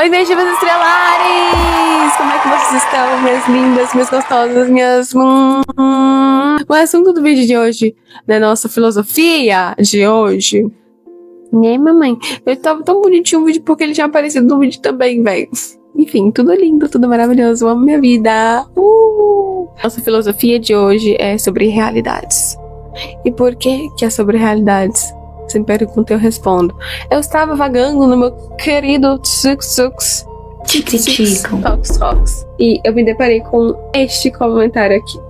Oi, meus divas estrelares! Como é que vocês estão, minhas lindas, minhas gostosas, minhas... O assunto do vídeo de hoje, da nossa filosofia de hoje... Né, mamãe? Eu tava tão bonitinho o vídeo porque ele tinha aparecido no vídeo também, velho. Enfim, tudo lindo, tudo maravilhoso. Eu amo minha vida. Nossa filosofia de hoje é sobre realidades. E por que é sobre realidades? Você me pergunta e eu respondo. Eu estava vagando no meu querido Tsuks e eu me deparei com este comentário aqui.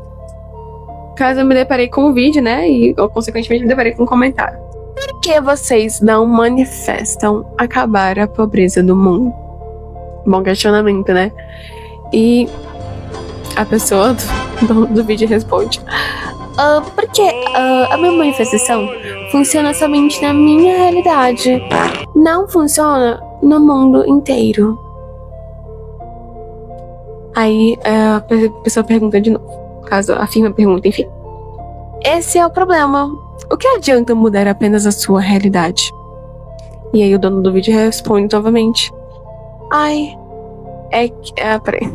Caso eu me deparei com o vídeo, né? E eu, consequentemente, me deparei com um comentário. Por que vocês não manifestam acabar a pobreza do mundo? Bom questionamento, né? E a pessoa do vídeo responde: porque a minha manifestação funciona somente na minha realidade, não funciona no mundo inteiro. Aí a pessoa pergunta de novo, caso afirma a pergunta, enfim. Esse é o problema. O que adianta mudar apenas a sua realidade? E aí o dono do vídeo responde novamente: peraí.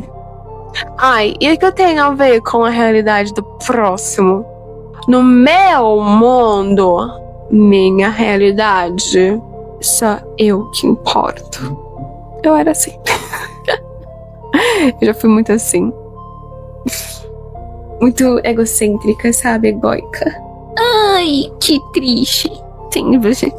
E o que eu tenho a ver com a realidade do próximo? No meu mundo, minha realidade, só eu que importo. Eu era assim. Eu já fui muito assim. Muito egocêntrica, sabe? Egóica. Ai, que triste. Sim, você.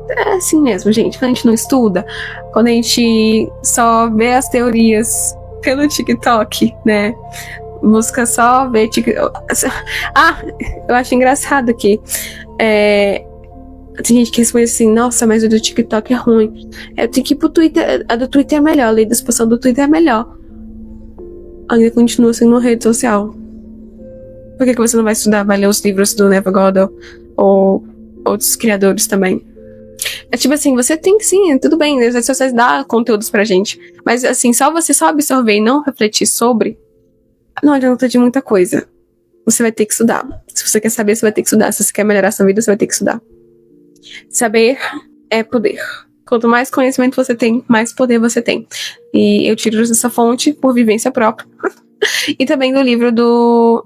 É assim mesmo, gente. Quando a gente não estuda, quando a gente só vê as teorias pelo TikTok, né? Busca só ver TikTok. Eu acho engraçado que tem gente que responde assim: nossa, mas o do TikTok é ruim. Eu tenho que ir pro Twitter. A do Twitter é melhor, a lei da expansão do Twitter é melhor. Ainda continua sendo uma rede social. Por que você não vai estudar? Vai ler os livros do Neville Goddard ou outros criadores também? É tipo assim, você tem que sim, tudo bem, as redes sociais dão conteúdos pra gente. Mas assim, você só absorver e não refletir sobre, não adianta de muita coisa. Você vai ter que estudar. Se você quer saber, você vai ter que estudar. Se você quer melhorar sua vida, você vai ter que estudar. Saber é poder. Quanto mais conhecimento você tem, mais poder você tem. E eu tiro essa fonte por vivência própria. E também do livro do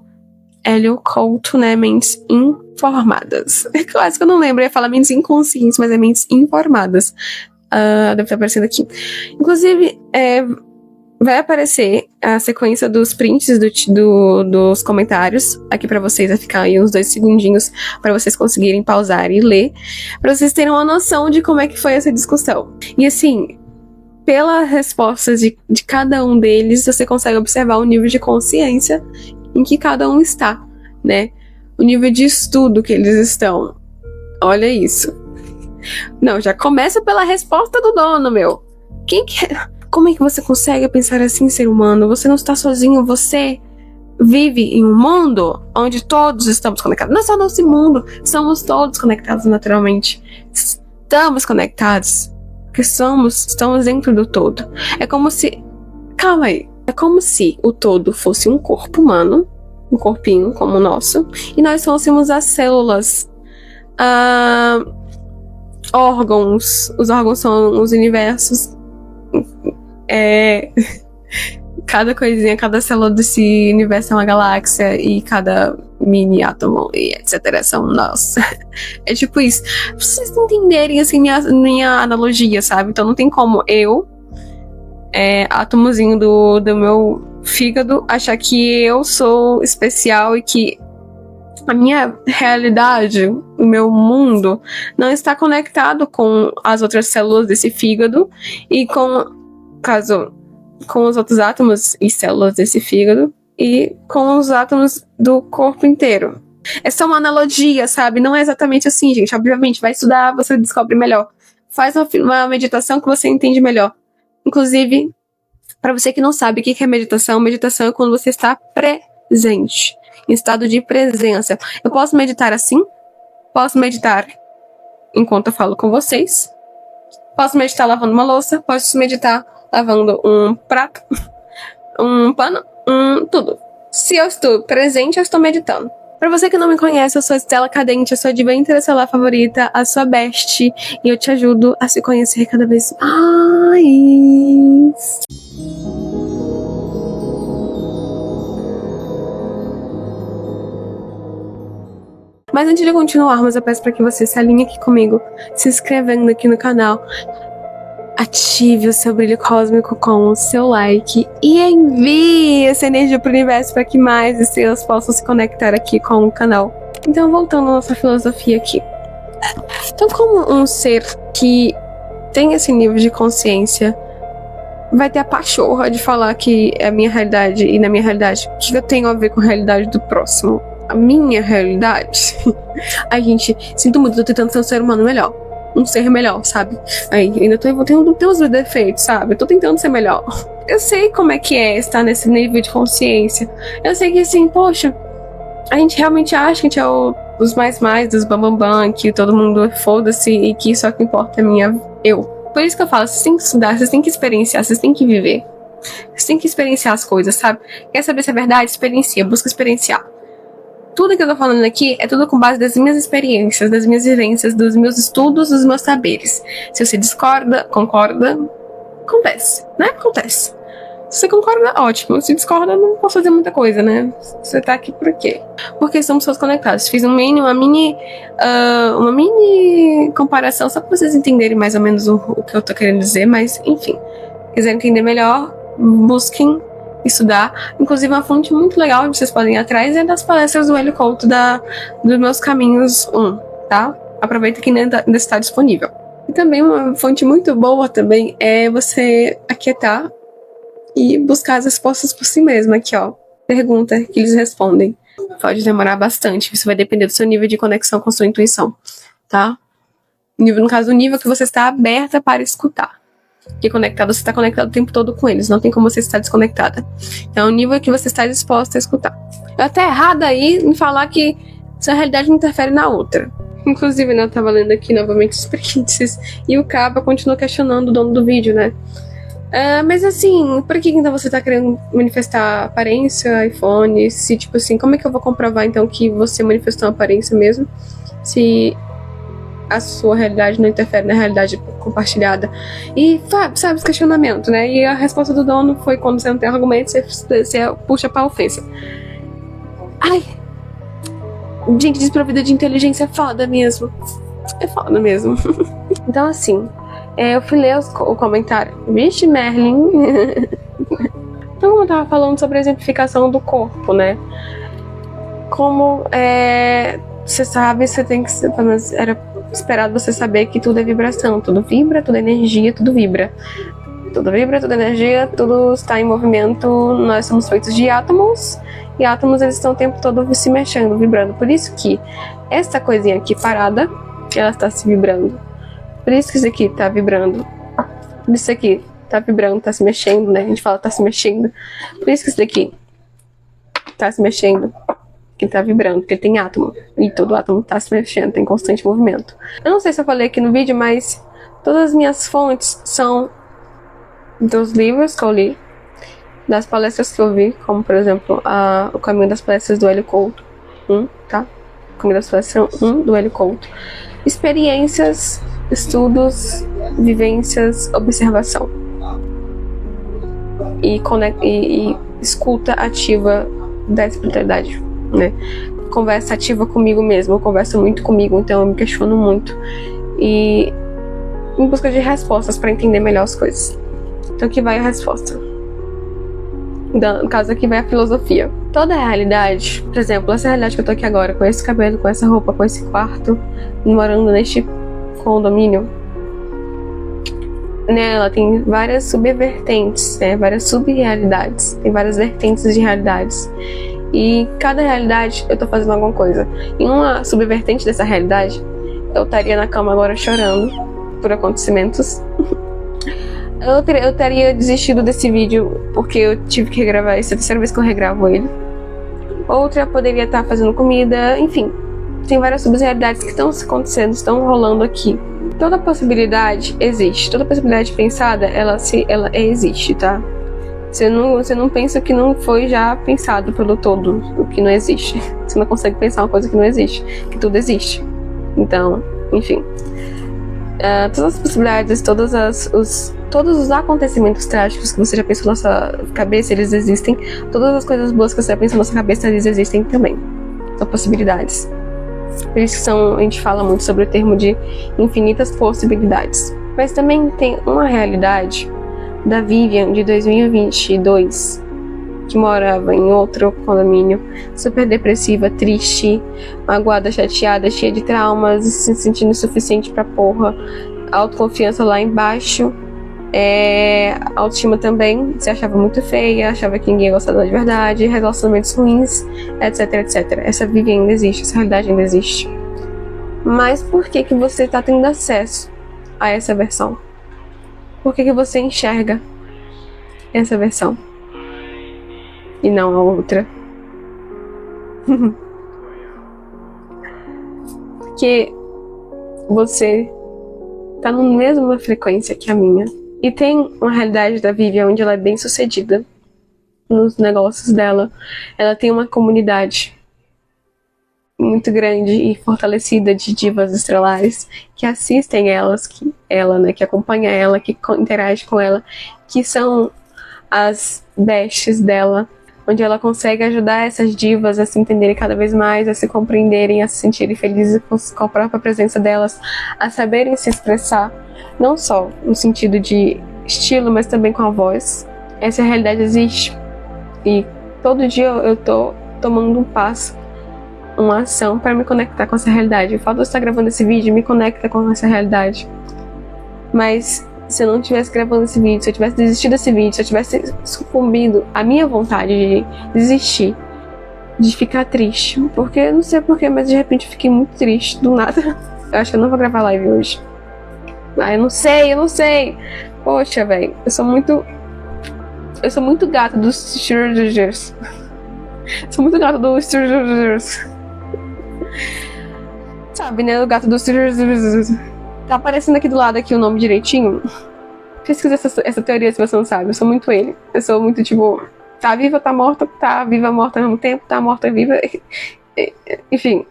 Hélio Couto, né? Mentes Informadas. Quase que eu não lembro, eu ia falar mentes inconscientes, mas é mentes informadas. Deve estar aparecendo aqui. Inclusive, vai aparecer a sequência dos prints dos comentários aqui pra vocês. Vai ficar aí uns 2 segundinhos pra vocês conseguirem pausar e ler, pra vocês terem uma noção de como é que foi essa discussão. E assim, pelas respostas de cada um deles, você consegue observar o nível de consciência em que cada um está, né? O nível de estudo que eles estão. Olha isso. Não, já começa pela resposta do dono, meu. Como é que você consegue pensar assim, ser humano? Você não está sozinho, você vive em um mundo onde todos estamos conectados. Não é só nosso mundo, somos todos conectados naturalmente. Estamos conectados, porque estamos dentro do todo. É como se... Calma aí. É como se o todo fosse um corpo humano, um corpinho como o nosso, e nós fôssemos as células, órgãos. Os órgãos são os universos. Cada coisinha, cada célula desse universo é uma galáxia, e cada mini átomo e etc. são nós. É tipo isso. Pra vocês entenderem assim minha analogia, sabe? Então não tem como eu, átomozinho do meu fígado, achar que eu sou especial e que a minha realidade, o meu mundo, não está conectado com as outras células desse fígado e com os outros átomos e células desse fígado e com os átomos do corpo inteiro. É só uma analogia, sabe? Não é exatamente assim, gente. Obviamente, vai estudar, você descobre melhor. Faz uma meditação que você entende melhor. Inclusive, para você que não sabe o que é meditação é quando você está presente, em estado de presença. Eu posso meditar assim? Posso meditar enquanto eu falo com vocês. Posso meditar lavando uma louça. Posso meditar lavando um prato, um pano, tudo. Se eu estou presente, eu estou meditando. Pra você que não me conhece, eu sou Estela Cadente, eu sou a diva interestelar favorita, a sua best, e eu te ajudo a se conhecer cada vez mais. Mas antes de continuarmos, eu peço para que você se alinhe aqui comigo, se inscrevendo aqui no canal. Ative o seu brilho cósmico com o seu like e envie essa energia para o universo para que mais estrelas possam se conectar aqui com o canal. Então, voltando à nossa filosofia aqui. Então, como um ser que tem esse nível de consciência vai ter a pachorra de falar que é a minha realidade, e na minha realidade, o que eu tenho a ver com a realidade do próximo? A minha realidade? Ai, gente, sinto muito, tô tentando ser um ser humano melhor. Um ser melhor, sabe? Aí, ainda tenho os meus defeitos, sabe? Eu tô tentando ser melhor. Eu sei como é que é estar nesse nível de consciência. Eu sei que, assim, poxa, a gente realmente acha que a gente é os mais, dos bambambam, que todo mundo foda-se e que só que importa é eu. Por isso que eu falo, vocês têm que estudar, vocês têm que experienciar, vocês têm que viver. Vocês têm que experienciar as coisas, sabe? Quer saber se é verdade? Experiencia, busca experienciar. Tudo que eu tô falando aqui é tudo com base das minhas experiências, das minhas vivências, dos meus estudos, dos meus saberes. Se você discorda, concorda, acontece, né? Acontece. Se você concorda, ótimo. Se discorda, não posso fazer muita coisa, né? Você tá aqui por quê? Porque somos todos conectados. Fiz uma mini comparação só pra vocês entenderem mais ou menos o que eu tô querendo dizer, mas enfim. Quiserem entender melhor, busquem estudar. Inclusive, uma fonte muito legal que vocês podem ir atrás é das palestras do Hélio Couto dos Meus Caminhos 1, tá? Aproveita que ainda está disponível. E também uma fonte muito boa também é você aquietar e buscar as respostas por si mesmo. Aqui, ó. Pergunta que eles respondem. Pode demorar bastante. Isso vai depender do seu nível de conexão com a sua intuição, tá? No caso, o nível que você está aberta para escutar. Porque conectado, você está conectado o tempo todo com eles. Não tem como você estar desconectada. Então, é o nível que você está disposta a escutar. Eu até errada aí em falar que sua realidade não interfere na outra. Inclusive, né, eu tava lendo aqui novamente os prints e o Caba continua questionando o dono do vídeo, né? Mas assim, por que então você tá querendo manifestar aparência, iPhone? Se tipo assim, como é que eu vou comprovar então que você manifestou uma aparência mesmo? Se a sua realidade não interfere na realidade compartilhada. E sabe, esse questionamento, né? E a resposta do dono foi: quando você não tem argumento, você puxa pra ofensa. Ai, gente desprovida de inteligência é foda mesmo. É foda mesmo. Então assim, eu fui ler o comentário. Vixe, Merlin. Então eu tava falando sobre a exemplificação do corpo, né? Como você sabe, você tem que... Era esperado você saber que tudo é vibração. Tudo vibra, tudo é energia, tudo vibra. Tudo vibra, tudo é energia, tudo está em movimento. Nós somos feitos de átomos. E átomos, eles estão o tempo todo se mexendo, vibrando. Por isso que essa coisinha aqui parada, ela está se vibrando. Por isso que isso aqui tá vibrando. Por isso aqui tá vibrando, tá se mexendo, né? A gente fala tá se mexendo. Por isso que isso daqui tá se mexendo. Que tá vibrando, porque tem átomo. E todo átomo tá se mexendo, tem constante movimento. Eu não sei se eu falei aqui no vídeo, mas todas as minhas fontes são dos livros que eu li, das palestras que eu vi, como por exemplo o Caminho das Palestras do Hélio Couto 1, tá? O Caminho das Palestras 1 do Hélio Couto. Experiências, estudos, vivências, observação. E escuta ativa da espiritualidade, né? Conversa ativa comigo mesmo, eu converso muito comigo, então eu me questiono muito. E em busca de respostas para entender melhor as coisas. Então aqui vai a resposta. No caso aqui vai a filosofia. Toda a realidade, por exemplo, essa realidade que eu tô aqui agora, com esse cabelo, com essa roupa, com esse quarto, morando neste condomínio, né, ela tem várias subvertentes, né, várias subrealidades, tem várias vertentes de realidades. E cada realidade eu tô fazendo alguma coisa. Em uma subvertente dessa realidade, eu estaria na cama agora chorando por acontecimentos. Eu teria desistido desse vídeo porque eu tive que regravar esse, é a terceira vez que eu regravo ele. Outra, eu poderia estar fazendo comida, enfim. Tem várias subrealidades que estão acontecendo, estão rolando aqui. Toda possibilidade existe, toda possibilidade pensada, ela existe, tá? Você não pensa que não foi já pensado pelo todo, o que não existe. Você não consegue pensar uma coisa que não existe, que tudo existe. Então, enfim. Todas as possibilidades, todos os acontecimentos trágicos que você já pensou na sua cabeça, eles existem. Todas as coisas boas que você já pensou na sua cabeça, eles existem também. São possibilidades. Por isso que a gente fala muito sobre o termo de infinitas possibilidades. Mas também tem uma realidade da Vivian de 2022, que morava em outro condomínio, super depressiva, triste, magoada, chateada, cheia de traumas, se sentindo insuficiente pra porra, autoconfiança lá embaixo, autoestima também, se achava muito feia, achava que ninguém gostava dela de verdade, relacionamentos ruins, etc, etc. Essa Vivian ainda existe, essa realidade ainda existe. Mas por que que você tá tendo acesso a essa versão? Por que que você enxerga essa versão e não a outra? Porque você tá na mesma frequência que a minha. E tem uma realidade da Vivian onde ela é bem sucedida nos negócios dela. Ela tem uma comunidade muito grande e fortalecida de divas estrelares que assistem que acompanha ela, que interage com ela, que são as besties dela, onde ela consegue ajudar essas divas a se entenderem cada vez mais, a se compreenderem, a se sentirem felizes com a própria presença delas, a saberem se expressar, não só no sentido de estilo, mas também com a voz. Essa realidade existe e todo dia eu tô tomando um passo, uma ação para me conectar com essa realidade. O fato de eu estar gravando esse vídeo me conecta com essa realidade. Mas se eu não estivesse gravando esse vídeo, se eu tivesse desistido desse vídeo, se eu tivesse sucumbido à minha vontade de desistir, de ficar triste, porque eu não sei porquê, mas de repente eu fiquei muito triste, do nada. Eu acho que eu não vou gravar live hoje. Eu não sei. Poxa, velho, eu sou muito gata dos Strangers. Sou muito gata dos Strangers. Sabe, né? O gato dos Strangers. Tá aparecendo aqui do lado aqui o nome direitinho. Pesquisa essa teoria se você não sabe. Eu sou muito ele. Eu sou muito tipo, tá viva, tá morta, tá viva, morta ao mesmo tempo, tá morta, viva. Enfim.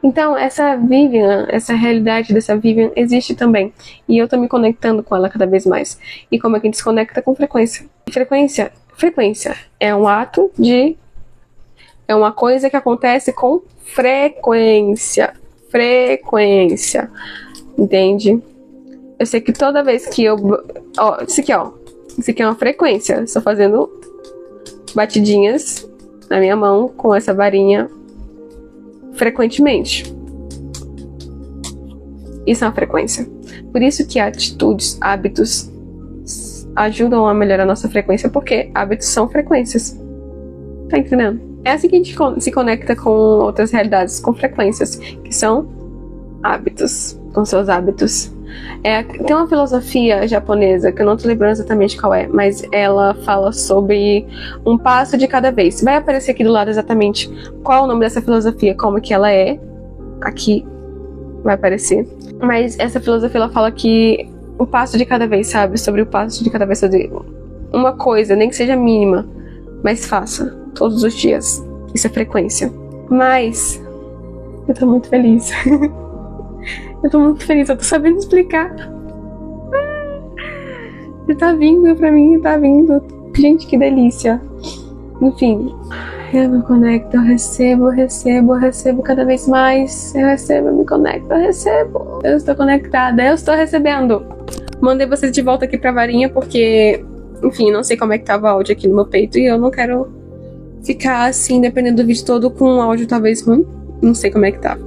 Então, essa Vivian, essa realidade dessa Vivian existe também. E eu tô me conectando com ela cada vez mais. E como é que a gente se conecta com frequência? Frequência é um ato de... É uma coisa que acontece com frequência. Entende? Eu sei que toda vez que eu... Isso aqui é uma frequência. Estou fazendo batidinhas na minha mão com essa varinha frequentemente. Isso é uma frequência. Por isso que atitudes, hábitos ajudam a melhorar a nossa frequência, porque hábitos são frequências. Tá entendendo? É assim que a gente se conecta com outras realidades, com frequências, que são hábitos, com seus hábitos. Tem uma filosofia japonesa, que eu não tô lembrando exatamente qual é, mas ela fala sobre um passo de cada vez. Vai aparecer aqui do lado exatamente qual é o nome dessa filosofia, como que ela é. Aqui vai aparecer. Mas essa filosofia, ela fala que um passo de cada vez, sabe? Sobre o passo de cada vez, sobre uma coisa, nem que seja mínima, mas faça todos os dias. Isso é frequência. Mas eu tô muito feliz. Eu tô sabendo explicar. Tá vindo pra mim, tá vindo. Gente, que delícia. Enfim, eu me conecto, eu recebo cada vez mais. Eu recebo, eu me conecto, eu recebo. Eu estou conectada, eu estou recebendo. Mandei vocês de volta aqui pra varinha porque, enfim, não sei como é que tava o áudio aqui no meu peito e eu não quero ficar assim, dependendo do vídeo todo, com um áudio talvez ruim. Não sei como é que tá.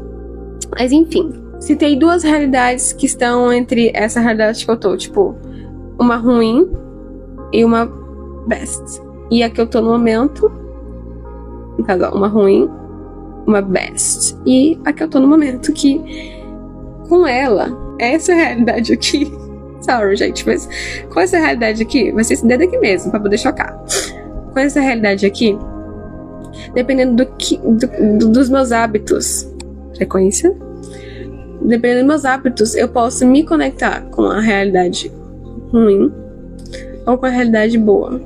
Mas enfim. Citei duas realidades que estão entre essa realidade que eu tô, tipo, uma ruim e uma best. E a que eu tô no momento, no caso, uma ruim, uma best. E a que eu tô no momento, que com ela, essa realidade aqui, sorry, gente, mas com essa realidade aqui, vai ser esse dedo aqui mesmo, pra poder chocar. Com essa realidade aqui, dependendo dos meus hábitos, frequência, dependendo dos meus hábitos, eu posso me conectar com a realidade ruim ou com a realidade boa.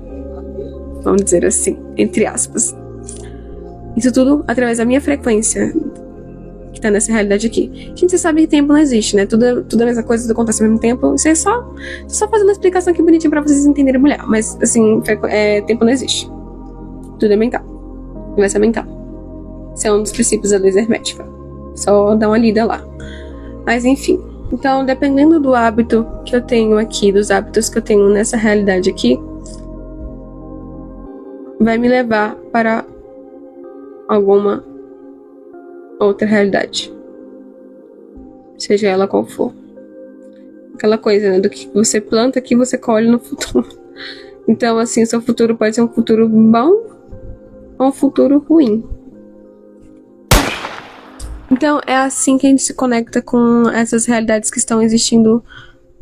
Vamos dizer assim, entre aspas. Isso tudo através da minha frequência, que tá nessa realidade aqui. Gente, você sabe que tempo não existe, né? Tudo a mesma coisa, tudo acontece ao mesmo tempo. Isso é só fazendo uma explicação aqui bonitinha pra vocês entenderem melhor. Mas, assim, tempo não existe. Tudo é mental. Conversa mental. Esse é um dos princípios da lei hermética. Só dá uma lida lá. Mas enfim. Então, dependendo do hábito que eu tenho aqui, dos hábitos que eu tenho nessa realidade aqui, vai me levar para alguma outra realidade. Seja ela qual for. Aquela coisa, né? Do que você planta, que você colhe no futuro. Então, assim, seu futuro pode ser um futuro bom ou um futuro ruim. Então, é assim que a gente se conecta com essas realidades que estão existindo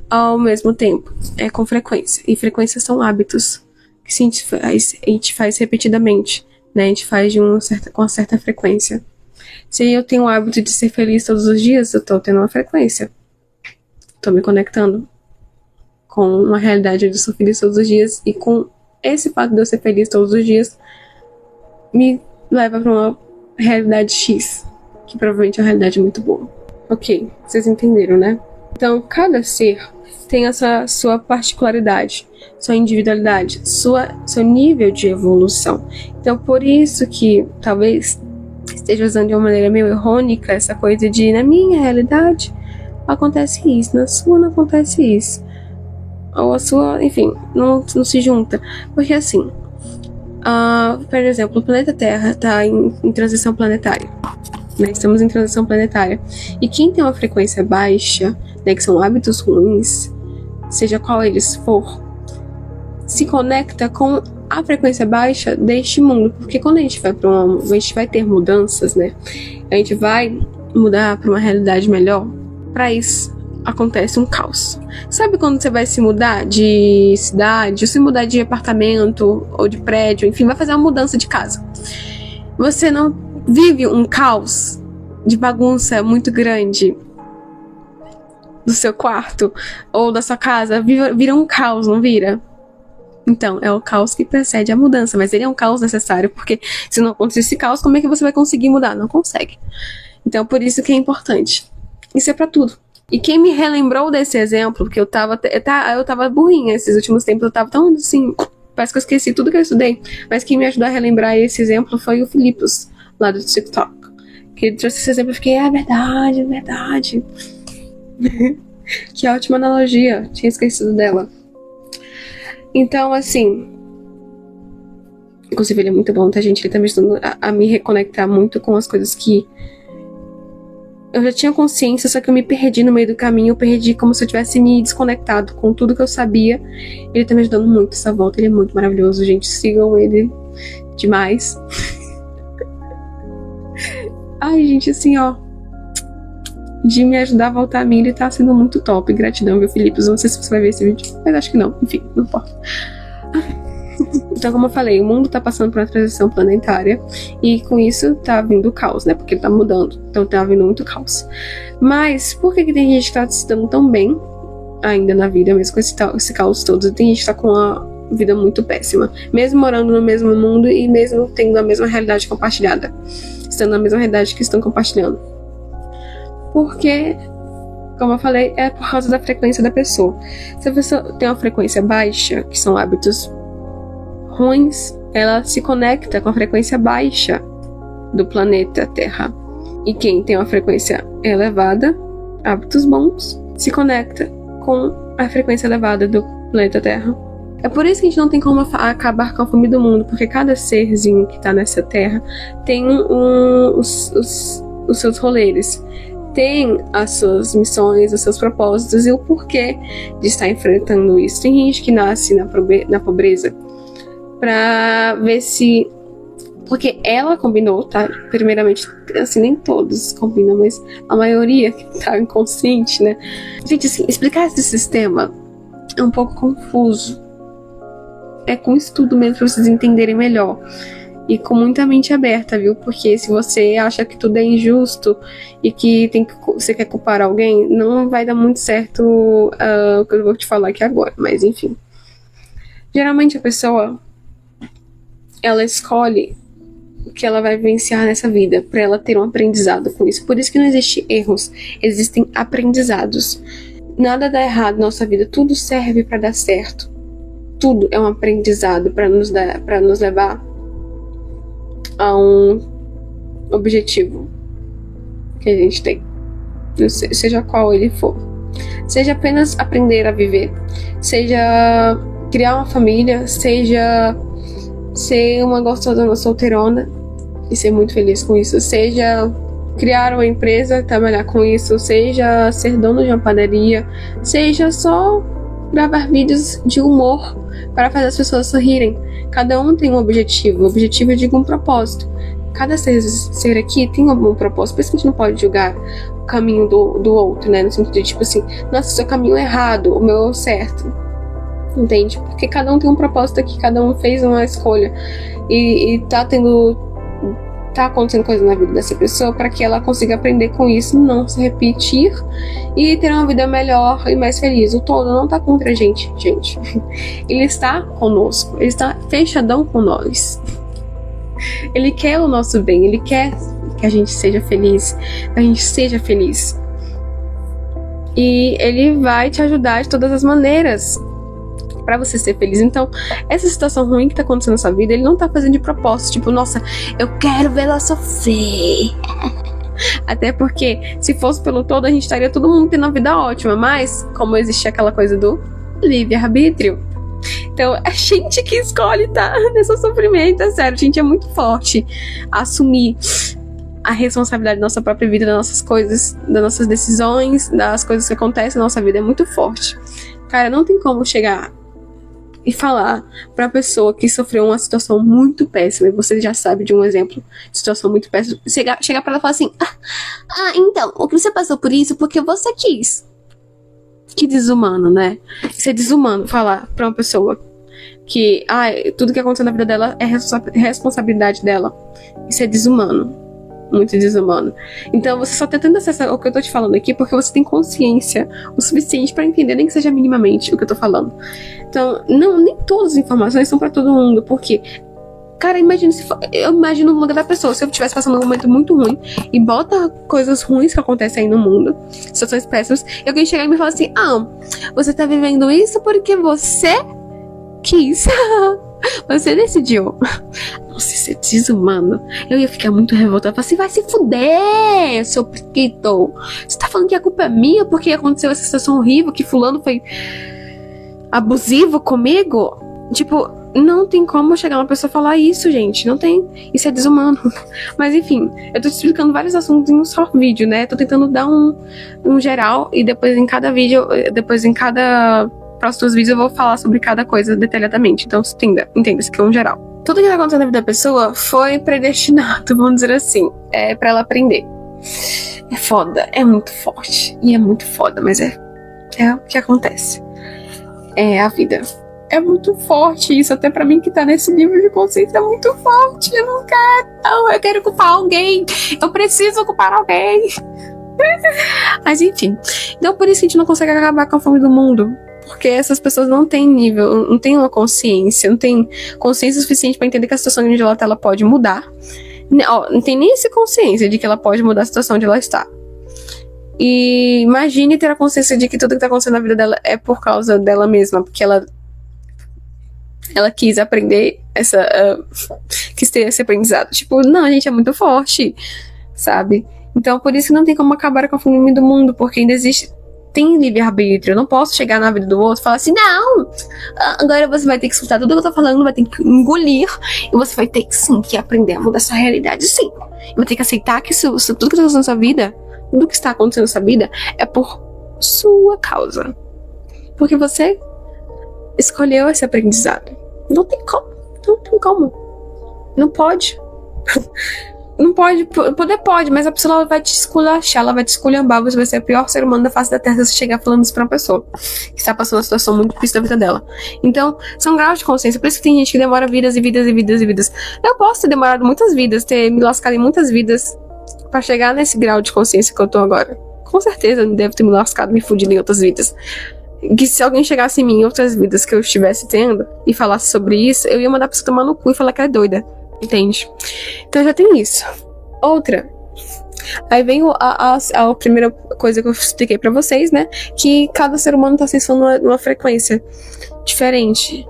ao mesmo tempo. É com frequência. E frequências são hábitos que a gente faz repetidamente, né? A gente faz com uma certa frequência. Se eu tenho o hábito de ser feliz todos os dias, eu tô tendo uma frequência. Tô me conectando com uma realidade onde eu sou feliz todos os dias. E com esse fato de eu ser feliz todos os dias, me leva para uma realidade X, que provavelmente é uma realidade muito boa. Ok, vocês entenderam, né? Então, cada ser tem essa sua particularidade, sua individualidade, seu nível de evolução. Então, por isso que talvez esteja usando de uma maneira meio errônica essa coisa de, na minha realidade, acontece isso, na sua não acontece isso. Ou a sua, enfim, não se junta. Porque assim, por exemplo, o planeta Terra está em transição planetária. Né? Estamos em transição planetária. E quem tem uma frequência baixa, né, que são hábitos ruins, seja qual eles for, se conecta com a frequência baixa deste mundo. Porque quando a gente vai ter mudanças, né? A gente vai mudar para uma realidade melhor. Para isso, acontece um caos. Sabe quando você vai se mudar de cidade, ou se mudar de apartamento, ou de prédio, enfim, vai fazer uma mudança de casa. Você não vive um caos de bagunça muito grande do seu quarto ou da sua casa, vira um caos, não vira? Então, é o caos que precede a mudança, mas ele é um caos necessário, porque se não acontecer esse caos, como é que você vai conseguir mudar? Não consegue. Então, por isso que é importante. Isso é pra tudo. E quem me relembrou desse exemplo, porque eu tava burrinha esses últimos tempos, eu tava tão assim, parece que eu esqueci tudo que eu estudei, mas quem me ajudou a relembrar esse exemplo foi o Filipos, lá do TikTok. Que ele trouxe esse exemplo e eu fiquei, é verdade. Que ótima analogia, tinha esquecido dela. Então, assim, inclusive ele é muito bom, tá, gente? Ele tá me ajudando a me reconectar muito com as coisas que eu já tinha consciência, só que eu me perdi no meio do caminho. Eu perdi como se eu tivesse me desconectado com tudo que eu sabia. Ele tá me ajudando muito essa volta, ele é muito maravilhoso, gente. Sigam ele demais. Ai, gente, assim, ó, de me ajudar a voltar a mim, ele tá sendo muito top. Gratidão, viu, Felipe? Não sei se você vai ver esse vídeo, mas acho que não. Enfim, não importa. Então, como eu falei, o mundo tá passando por uma transição planetária e com isso tá vindo o caos, né? Porque ele tá mudando. Então tá vindo muito caos. Mas por que tem gente que tá se dando tão bem ainda na vida, mesmo com esse caos todo? Tem gente que tá com uma vida muito péssima, mesmo morando no mesmo mundo e mesmo tendo a mesma realidade compartilhada, estando na mesma realidade que estão compartilhando. Porque, como eu falei, é por causa da frequência da pessoa. Se a pessoa tem uma frequência baixa, que são hábitos ruins, ela se conecta com a frequência baixa do planeta Terra. E quem tem uma frequência elevada, hábitos bons, se conecta com a frequência elevada do planeta Terra. É por isso que a gente não tem como acabar com a fome do mundo, porque cada serzinho que tá nessa Terra tem os seus rolês, tem as suas missões, os seus propósitos e o porquê de estar enfrentando isso. Tem gente que nasce na pobreza pra ver se... Porque ela combinou, tá? Primeiramente, assim, nem todos combinam, mas a maioria que tá inconsciente, né? Gente, assim, explicar esse sistema é um pouco confuso. É com estudo mesmo pra vocês entenderem melhor. E com muita mente aberta, viu? Porque se você acha que tudo é injusto e que você quer culpar alguém, não vai dar muito certo o que eu vou te falar aqui agora. Mas, enfim. Geralmente a pessoa, ela escolhe o que ela vai vivenciar nessa vida, para ela ter um aprendizado com isso. Por isso que não existem erros, existem aprendizados. Nada dá errado na nossa vida, tudo serve para dar certo. Tudo é um aprendizado para nos levar a um objetivo. que a gente tem, seja qual ele for. Seja apenas aprender a viver, seja criar uma família, seja ser uma gostosona solteirona e ser muito feliz com isso, seja criar uma empresa, trabalhar com isso, seja ser dono de uma padaria, seja só gravar vídeos de humor para fazer as pessoas sorrirem. Cada um tem um objetivo, o objetivo eu digo um propósito. Cada ser aqui tem um propósito, por isso que a gente não pode julgar o caminho do outro, né? No sentido de, tipo assim, nossa, seu caminho é errado, o meu é o certo. Entende? Porque cada um tem um propósito aqui, cada um fez uma escolha. E tá acontecendo coisa na vida dessa pessoa para que ela consiga aprender com isso, não se repetir e ter uma vida melhor e mais feliz. O todo não tá contra a gente. Ele está conosco, ele está fechadão com nós. Ele quer o nosso bem, ele quer que a gente seja feliz, que a gente seja feliz. E ele vai te ajudar de todas as maneiras pra você ser feliz. Então, essa situação ruim que tá acontecendo na sua vida, ele não tá fazendo de propósito, tipo, nossa, eu quero ver ela sofrer. Até porque, se fosse pelo todo, a gente estaria todo mundo tendo uma vida ótima, mas, como existe aquela coisa do livre-arbítrio, então, a gente que escolhe tá nesse sofrimento, é sério, a gente é muito forte a assumir a responsabilidade da nossa própria vida, das nossas coisas, das nossas decisões, das coisas que acontecem na nossa vida, é muito forte. Cara, não tem como chegar e falar pra pessoa que sofreu uma situação muito péssima, e você já sabe de um exemplo de situação muito péssima, chegar pra ela e falar assim, então, o que você passou por isso porque você quis. Que desumano, né? Isso é desumano falar pra uma pessoa que tudo que aconteceu na vida dela é responsabilidade dela. Isso é desumano. Muito desumano. Então você só tá tendo acesso ao que eu tô te falando aqui porque você tem consciência o suficiente pra entender, nem que seja minimamente, o que eu tô falando. Então, nem todas as informações são pra todo mundo, porque, cara, eu imagino no lugar da pessoa, se eu estivesse passando um momento muito ruim e bota coisas ruins que acontecem aí no mundo, situações péssimas, e alguém chegar e me falar assim, você tá vivendo isso porque você quis. Você decidiu. Nossa, isso é desumano. Eu ia ficar muito revoltada. Eu falei assim, vai se fuder, seu priquito. Você tá falando que a culpa é minha porque aconteceu essa situação horrível, que fulano foi abusivo comigo? Tipo, não tem como chegar uma pessoa e falar isso, gente. Não tem. Isso é desumano. Mas enfim, eu tô te explicando vários assuntos em um só vídeo, né? Tô tentando dar um geral e depois em cada próximos vídeos eu vou falar sobre cada coisa detalhadamente. Então entenda isso aqui é um geral. Tudo que tá acontecendo na vida da pessoa foi predestinado, vamos dizer assim. É pra ela aprender. É foda, é muito forte. E é muito foda, mas é o que acontece. É a vida. É muito forte isso, até pra mim que tá nesse nível de consciência, é muito forte. Eu não quero, não, eu quero culpar alguém. Eu preciso culpar alguém. Mas enfim. Então por isso que a gente não consegue acabar com a fome do mundo. Porque essas pessoas não têm nível, não têm uma consciência, não têm consciência suficiente pra entender que a situação onde ela tá, ela pode mudar. Não tem nem essa consciência de que ela pode mudar a situação onde ela está. E imagine ter a consciência de que tudo que tá acontecendo na vida dela é por causa dela mesma, porque ela quis aprender quis ter esse aprendizado. Tipo, não, a gente é muito forte, sabe? Então, por isso que não tem como acabar com a fome do mundo, porque ainda tem livre-arbítrio. Eu não posso chegar na vida do outro e falar assim, não, agora você vai ter que escutar tudo que eu tô falando, vai ter que engolir, e você vai ter que, sim, que aprender a mudar sua realidade, sim. E vai ter que aceitar que tudo que tá acontecendo na sua vida, tudo que está acontecendo na sua vida, é por sua causa. Porque você escolheu esse aprendizado. Não tem como. Não pode. Não pode, poder pode, mas a pessoa vai te esculachar, ela vai te esculhambar, você vai ser o pior ser humano da face da terra se você chegar falando isso pra uma pessoa que está passando uma situação muito difícil da vida dela. Então, são graus de consciência, por isso que tem gente que demora vidas e vidas e vidas e vidas. Eu posso ter demorado muitas vidas, ter me lascado em muitas vidas pra chegar nesse grau de consciência que eu tô agora. Com certeza, eu devo ter me lascado, me fudido em outras vidas. Que se alguém chegasse em mim em outras vidas que eu estivesse tendo e falasse sobre isso, eu ia mandar a pessoa tomar no cu e falar que é doida. Entende? Então já tem isso. Outra. Aí vem a primeira coisa que eu expliquei pra vocês, né? Que cada ser humano tá acessando uma frequência diferente.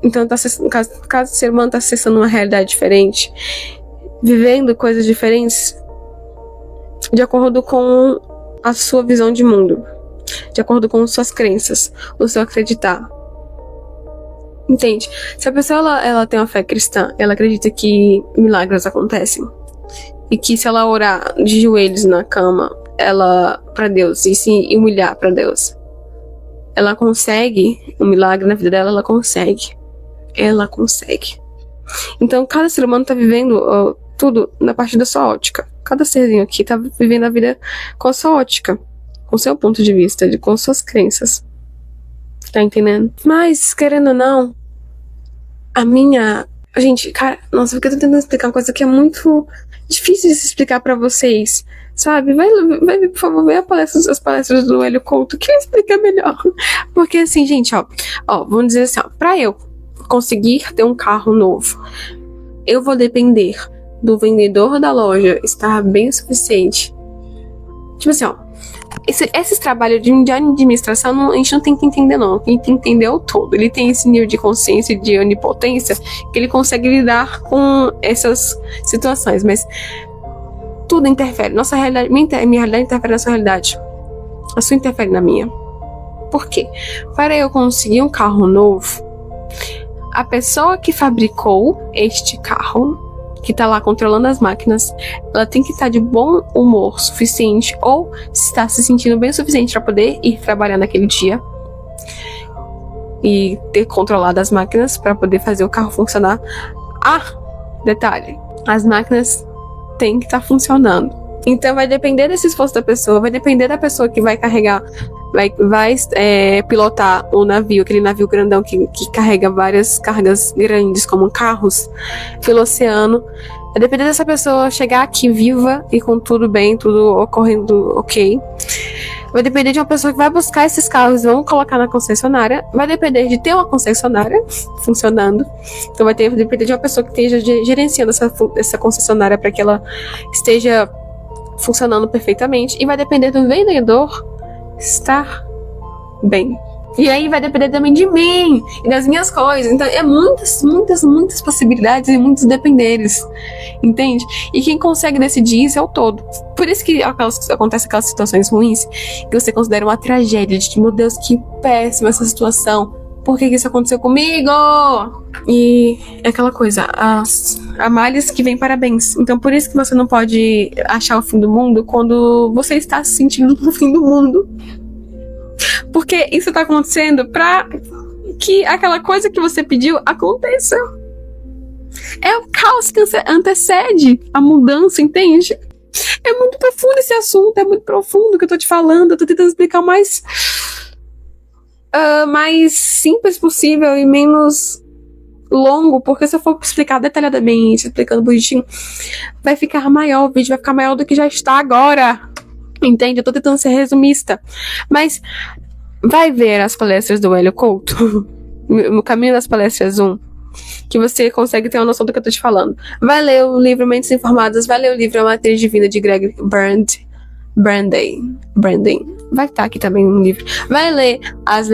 Então cada ser humano tá acessando uma realidade diferente, vivendo coisas diferentes de acordo com a sua visão de mundo, de acordo com suas crenças, o seu acreditar. Entende? Se a pessoa ela tem uma fé cristã, ela acredita que milagres acontecem, e que se ela orar de joelhos na cama, para Deus, e se humilhar para Deus, ela consegue um milagre na vida dela, ela consegue. Então, cada ser humano tá vivendo tudo na parte da sua ótica. Cada serzinho aqui tá vivendo a vida com a sua ótica, com o seu ponto de vista, com suas crenças. Tá entendendo? Mas, querendo ou não, gente, cara, nossa, porque eu tô tentando explicar uma coisa que é muito difícil de se explicar pra vocês, sabe? Vai, por favor, ver as palestras do Hélio Couto, que explica melhor. Porque assim, gente, ó, vamos dizer assim, ó, pra eu conseguir ter um carro novo, eu vou depender do vendedor da loja estar bem o suficiente. Tipo assim, ó, esses trabalhos de administração, a gente não tem que entender, não. Quem tem que entender é o todo. Ele tem esse nível de consciência e de onipotência que ele consegue lidar com essas situações. Mas tudo interfere. Nossa realidade, minha realidade interfere na sua realidade. A sua interfere na minha. Por quê? Para eu conseguir um carro novo, a pessoa que fabricou este carro, que tá lá controlando as máquinas, ela tem que estar de bom humor suficiente, ou estar se sentindo bem o suficiente para poder ir trabalhar naquele dia e ter controlado as máquinas para poder fazer o carro funcionar. Detalhe, as máquinas têm que estar funcionando. Então vai depender desse esforço da pessoa, vai depender da pessoa que vai carregar, vai pilotar o navio, aquele navio grandão que carrega várias cargas grandes, como carros, pelo oceano. Vai depender dessa pessoa chegar aqui viva e com tudo bem, tudo ocorrendo ok. Vai depender de uma pessoa que vai buscar esses carros e vão colocar na concessionária. Vai depender de ter uma concessionária funcionando. Então vai depender de uma pessoa que esteja gerenciando essa concessionária para que ela esteja funcionando perfeitamente. E vai depender do vendedor estar bem. E aí vai depender também de mim e das minhas coisas. Então é muitas possibilidades e muitos dependeres, entende? E quem consegue decidir isso é o todo. Por isso que acontece aquelas situações ruins que você considera uma tragédia, de meu Deus, que péssima essa situação, por que isso aconteceu comigo? E é aquela coisa, há males que vem parabéns. Então por isso que você não pode achar o fim do mundo quando você está se sentindo no fim do mundo. Porque isso tá acontecendo pra que aquela coisa que você pediu aconteça. É o caos que antecede a mudança, entende? É muito profundo esse assunto, é muito profundo o que eu tô te falando. Eu tô tentando explicar o mais simples possível e menos longo, porque se eu for explicar detalhadamente, explicando bonitinho, vai ficar maior, o vídeo vai ficar maior do que já está agora. Entende? Eu tô tentando ser resumista. Mas vai ver as palestras do Hélio Couto, no Caminho das Palestras 1, que você consegue ter uma noção do que eu tô te falando. Vai ler o livro Mentes Informadas, vai ler o livro A Matriz Divina de Greg Branday. Vai estar aqui também um livro. Vai ler as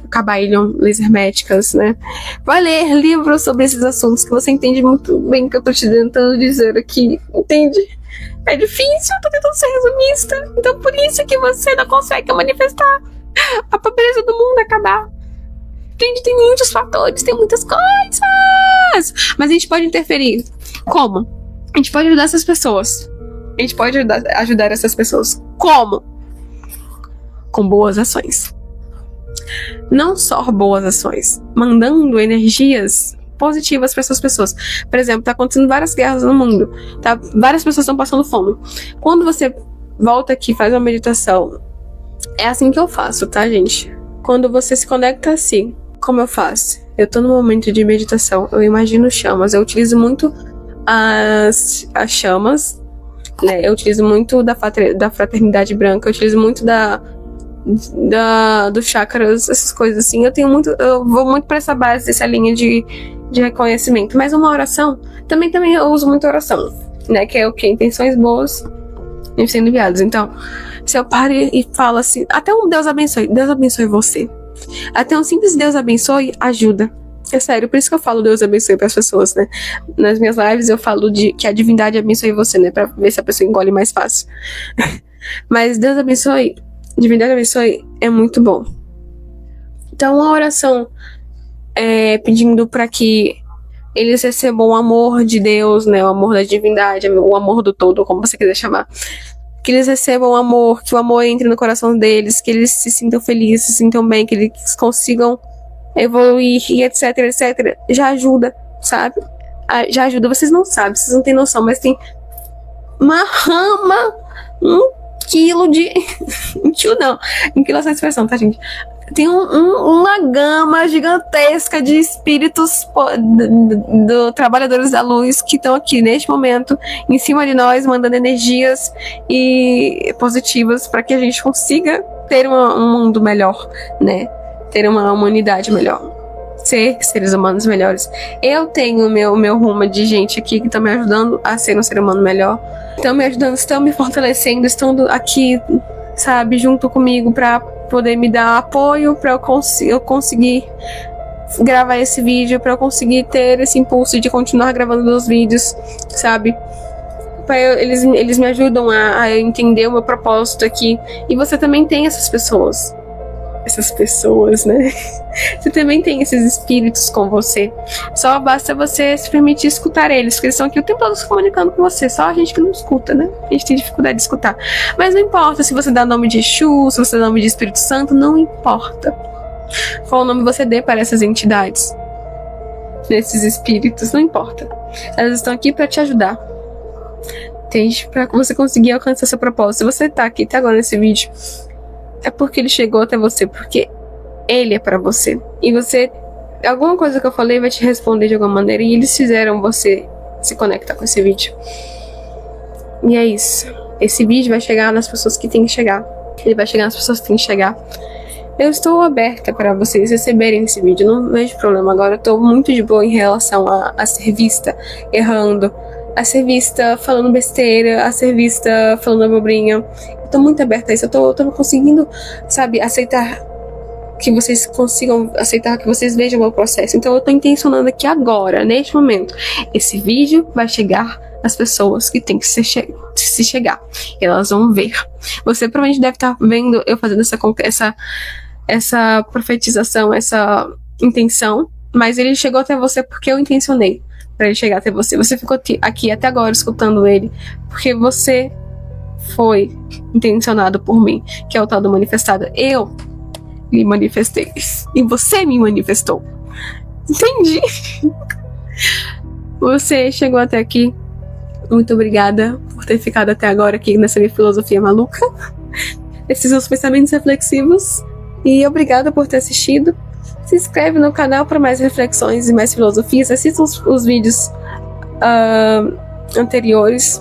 Kabbalion, laserméticas, né? Vai ler livros sobre esses assuntos que você entende muito bem o que eu tô te tentando dizer aqui, entende? É difícil, eu tô tentando ser resumista. Então por isso que você não consegue manifestar a pobreza do mundo acabar. Entende? Tem muitos fatores, tem muitas coisas. Mas a gente pode interferir. Como? A gente pode ajudar essas pessoas. A gente pode ajudar essas pessoas. Como? Com boas ações. Não só boas ações, mandando energias positivas para essas pessoas. Por exemplo, tá acontecendo várias guerras no mundo, tá? Várias pessoas estão passando fome. Quando você volta aqui, faz uma meditação, é assim que eu faço, tá, gente? Quando você se conecta assim, como eu faço? Eu tô no momento de meditação, eu imagino chamas, eu utilizo muito as chamas, né? Eu utilizo muito da fraternidade branca, eu utilizo muito dos chakras, essas coisas assim. Eu vou muito pra essa base, essa linha de reconhecimento. Mas uma oração, também eu uso muito oração, né? Que é o quê? Intenções boas sendo enviadas. Então, se eu paro e falo assim, até um Deus abençoe você. Até um simples Deus abençoe ajuda. É sério, por isso que eu falo Deus abençoe pras pessoas, né? Nas minhas lives eu falo que a divindade abençoe você, né? Pra ver se a pessoa engole mais fácil. Mas Deus abençoe, divindade abençoe, é muito bom. Então, a oração pedindo para que eles recebam o amor de Deus, né? O amor da divindade, o amor do todo, como você quiser chamar. Que eles recebam o amor, que o amor entre no coração deles, que eles se sintam felizes, se sintam bem, que eles consigam evoluir e etc, etc. Já ajuda, sabe? Já ajuda. Vocês não sabem, vocês não têm noção, mas tem uma rama, 1 quilo de... 1 quilo não, 1 quilo é essa expressão, tá, gente? Tem uma gama gigantesca de espíritos trabalhadores da luz que estão aqui neste momento em cima de nós, mandando energias positivas para que a gente consiga ter um mundo melhor, né? Ter uma humanidade melhor, ser seres humanos melhores. Eu tenho meu rumo de gente aqui que estão me ajudando a ser um ser humano melhor, estão me ajudando, estão me fortalecendo, estão aqui, sabe, junto comigo para poder me dar apoio, para eu conseguir gravar esse vídeo, para eu conseguir ter esse impulso de continuar gravando meus vídeos, sabe? Eles me ajudam a entender o meu propósito aqui. E você também tem essas pessoas, né? Você também tem esses espíritos com você. Só basta você se permitir escutar eles, porque eles estão aqui o tempo todo se comunicando com você. Só a gente que não escuta, né? A gente tem dificuldade de escutar. Mas não importa se você dá o nome de Exu, se você dá o nome de Espírito Santo, não importa qual nome você dê para essas entidades, desses espíritos, não importa. Elas estão aqui para te ajudar, entende? Para você conseguir alcançar seu propósito. Se você tá aqui até agora nesse vídeo, é porque ele chegou até você, porque ele é pra você. E você, alguma coisa que eu falei vai te responder de alguma maneira, e eles fizeram você se conectar com esse vídeo. E é isso. Esse vídeo vai chegar nas pessoas que tem que chegar. Ele vai chegar nas pessoas que tem que chegar. Eu estou aberta para vocês receberem esse vídeo, não vejo problema. Agora eu tô muito de boa em relação a ser vista errando, a ser vista falando besteira, a ser vista falando abobrinha. Eu tô muito aberta a isso, eu tô conseguindo, sabe, aceitar, que vocês consigam aceitar, que vocês vejam o meu processo. Então eu tô intencionando aqui agora, neste momento, esse vídeo vai chegar às pessoas que tem que se chegar. Elas vão ver. Você provavelmente deve estar vendo eu fazendo essa profetização, essa intenção, mas ele chegou até você porque eu intencionei para ele chegar até você. Você ficou aqui até agora escutando ele porque você foi intencionado por mim, que é o tal do manifestado. Eu me manifestei e você me manifestou. Entendi. Você chegou até aqui. Muito obrigada por ter ficado até agora aqui nessa minha filosofia maluca, esses seus pensamentos reflexivos, e obrigada por ter assistido. Se inscreve no canal para mais reflexões e mais filosofias. Assista os vídeos anteriores,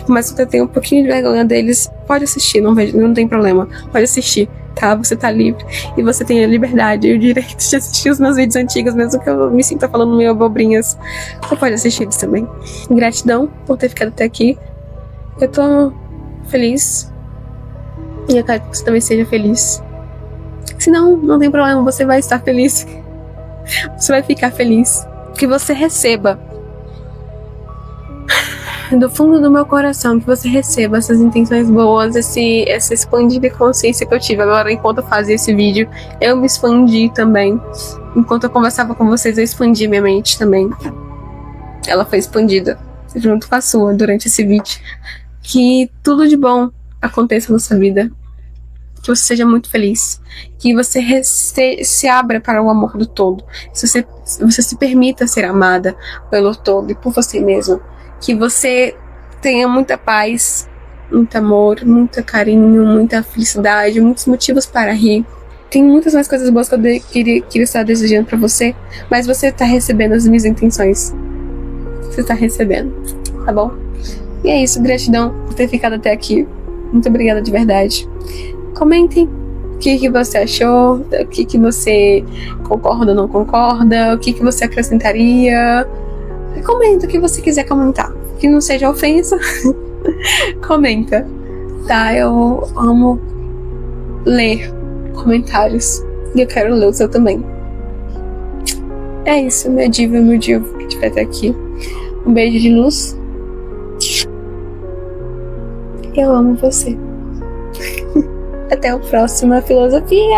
mas se você tem um pouquinho de vergonha deles, pode assistir, não tem problema, pode assistir, tá? Você tá livre e você tem a liberdade e o direito de assistir os meus vídeos antigos, mesmo que eu me sinta falando meio abobrinhas. Você pode assistir eles também. Gratidão por ter ficado até aqui. Eu tô feliz e eu quero que você também seja feliz. Se não, não tem problema, você vai estar feliz. Você vai ficar feliz. Que você receba do fundo do meu coração, que você receba essas intenções boas, essa expandida consciência que eu tive. Agora, enquanto eu fazia esse vídeo, eu me expandi também. Enquanto eu conversava com vocês, eu expandi minha mente também. Ela foi expandida junto com a sua durante esse vídeo. Que tudo de bom aconteça na sua vida. Que você seja muito feliz. Que você se abra para o amor do todo. Que você se permita ser amada pelo todo e por você mesmo. Que você tenha muita paz, muito amor, muito carinho, muita felicidade, muitos motivos para rir. Tem muitas mais coisas boas que eu queria estar desejando para você, mas você está recebendo as minhas intenções. Você está recebendo, tá bom? E é isso, gratidão por ter ficado até aqui. Muito obrigada de verdade. Comentem o que você achou, o que você concorda ou não concorda, o que você acrescentaria. Comenta o que você quiser comentar, que não seja ofensa. Comenta, tá? Eu amo ler comentários e eu quero ler o seu também. É isso, meu diva, meu divo, que tiver até aqui. Um beijo de luz. Eu amo você. Até a próxima filosofia.